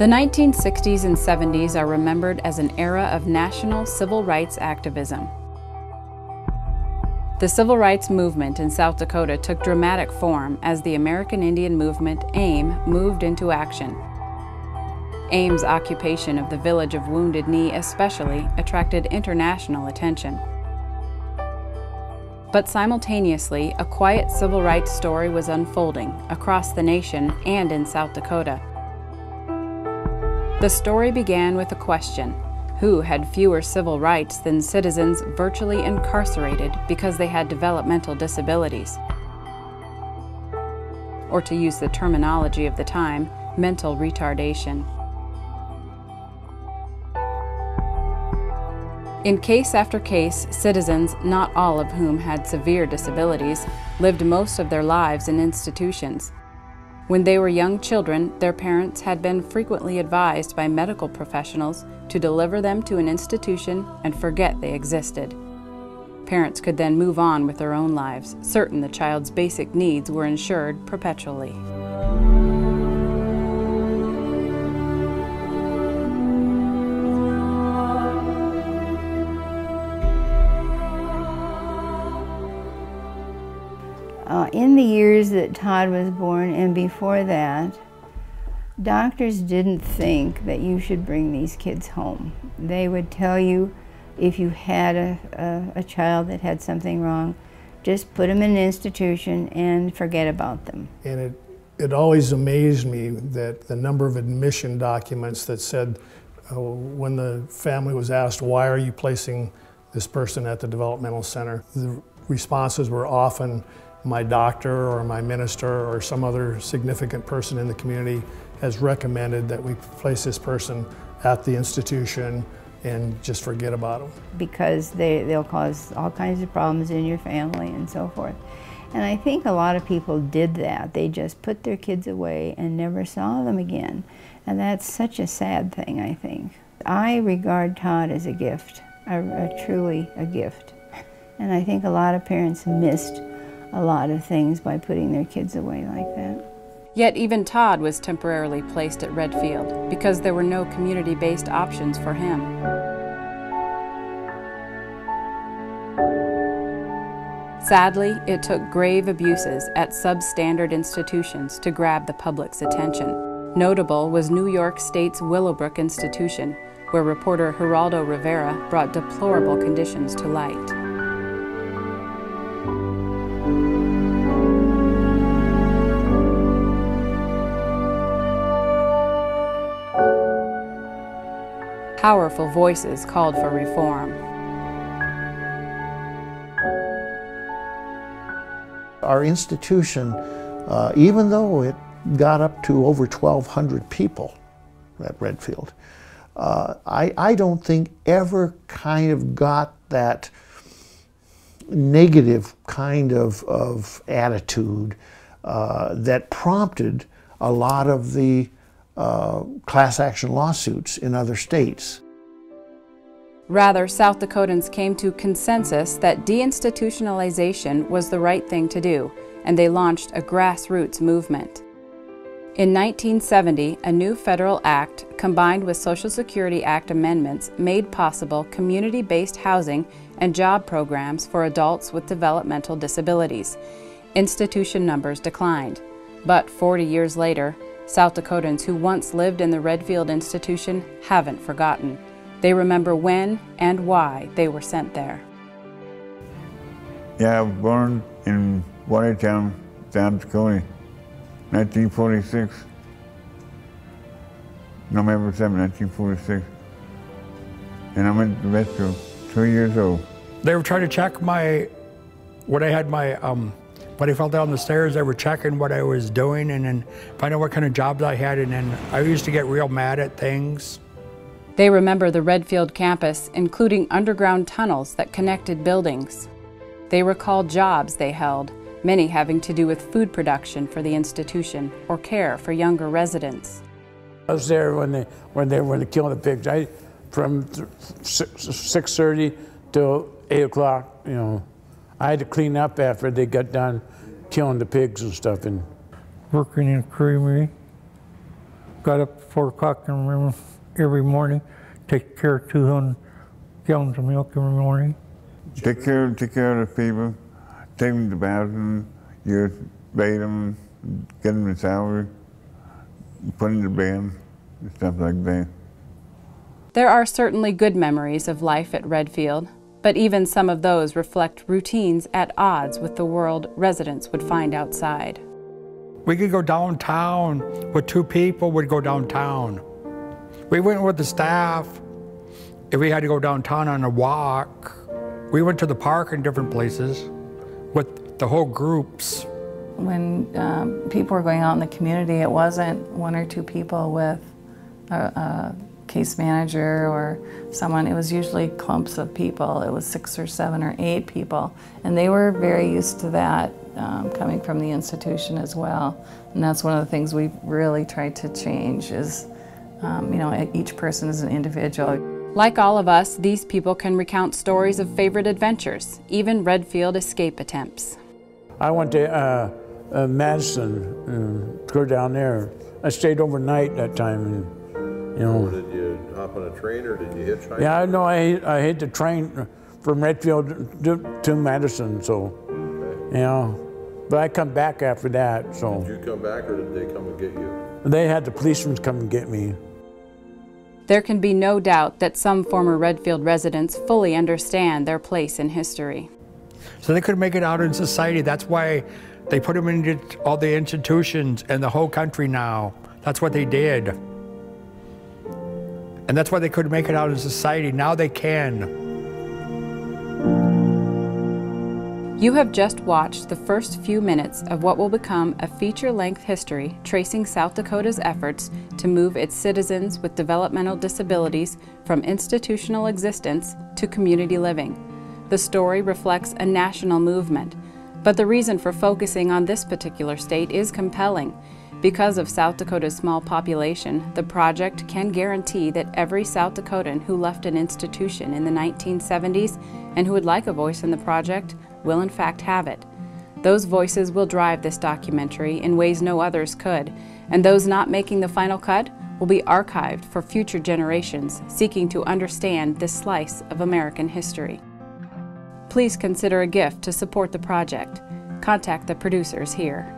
The 1960s and 70s are remembered as an era of national civil rights activism. The civil rights movement in South Dakota took dramatic form as the American Indian movement, AIM, moved into action. AIM's occupation of the village of Wounded Knee especially attracted international attention. But simultaneously, a quiet civil rights story was unfolding across the nation and in South Dakota. The story began with a question: who had fewer civil rights than citizens virtually incarcerated because they had developmental disabilities? Or to use the terminology of the time, mental retardation. In case after case, citizens, not all of whom had severe disabilities, lived most of their lives in institutions. When they were young children, their parents had been frequently advised by medical professionals to deliver them to an institution and forget they existed. Parents could then move on with their own lives, certain the child's basic needs were ensured perpetually. In the years that Todd was born and before that, doctors didn't think that you should bring these kids home. They would tell you if you had a child that had something wrong, just put them in an institution and forget about them. And it always amazed me that the number of admission documents that said, when the family was asked, why are you placing this person at the developmental center, the responses were often, my doctor or my minister or some other significant person in the community has recommended that we place this person at the institution and just forget about them. Because they'll cause all kinds of problems in your family and so forth. And I think a lot of people did that. They just put their kids away and never saw them again. And that's such a sad thing, I think. I regard Todd as a gift, truly a gift. And I think a lot of parents missed a lot of things by putting their kids away like that. Yet even Todd was temporarily placed at Redfield because there were no community-based options for him. Sadly, it took grave abuses at substandard institutions to grab the public's attention. Notable was New York State's Willowbrook Institution, where reporter Geraldo Rivera brought deplorable conditions to light. Powerful voices called for reform. Our institution, even though it got up to over 1,200 people at Redfield, I don't think ever kind of got that negative kind of attitude that prompted a lot of the class action lawsuits in other states. Rather, South Dakotans came to consensus that deinstitutionalization was the right thing to do, and they launched a grassroots movement. In 1970, a new federal act, combined with Social Security Act amendments, made possible community-based housing and job programs for adults with developmental disabilities. Institution numbers declined, but 40 years later, South Dakotans who once lived in the Redfield institution haven't forgotten. They remember when and why they were sent there. Yeah, I was born in Watertown, South Dakota, 1946. November 7, 1946. And I went to Redfield, 2 years old. They were trying to check when I had my, when I fell down the stairs, they were checking what I was doing and then find out what kind of jobs I had, and then I used to get real mad at things. They remember the Redfield campus, including underground tunnels that connected buildings. They recall jobs they held, many having to do with food production for the institution or care for younger residents. I was there when they were killing the pigs. From 6:30 till 8 o'clock, you know. I had to clean up after they got done killing the pigs and stuff. And working in a creamery, got up at 4 o'clock every morning, take care of 200 gallons of milk every morning. Take care of the people, take them to the bathroom, you bathe them, get them a shower, put them to bed, stuff like that. There are certainly good memories of life at Redfield, but even some of those reflect routines at odds with the world residents would find outside. We could go downtown with 2 people, would go downtown. We went with the staff. If we had to go downtown on a walk, we went to the park in different places with the whole groups. When people were going out in the community, it wasn't 1 or 2 people with a case manager or someone. It was usually clumps of people. It was 6 or 7 or 8 people. And they were very used to that, coming from the institution as well. And that's one of the things we've really tried to change is, you know, each person is an individual. Like all of us, these people can recount stories of favorite adventures, even Redfield escape attempts. I went to Madison, to go down there. I stayed overnight that time. And, you know. Did you hop on a train or did you hitchhike? Yeah, no, I hit the train from Redfield to Madison, so, okay. You know. But I come back after that, so. Did you come back or did they come and get you? They had the policemen come and get me. There can be no doubt that some former Redfield residents fully understand their place in history. So they could make it out in society. That's why they put them into all the institutions in the whole country now. That's what they did. And that's why they couldn't make it out in society. Now they can. You have just watched the first few minutes of what will become a feature-length history tracing South Dakota's efforts to move its citizens with developmental disabilities from institutional existence to community living. The story reflects a national movement, but the reason for focusing on this particular state is compelling. Because of South Dakota's small population, the project can guarantee that every South Dakotan who left an institution in the 1970s and who would like a voice in the project will in fact have it. Those voices will drive this documentary in ways no others could, and those not making the final cut will be archived for future generations seeking to understand this slice of American history. Please consider a gift to support the project. Contact the producers here.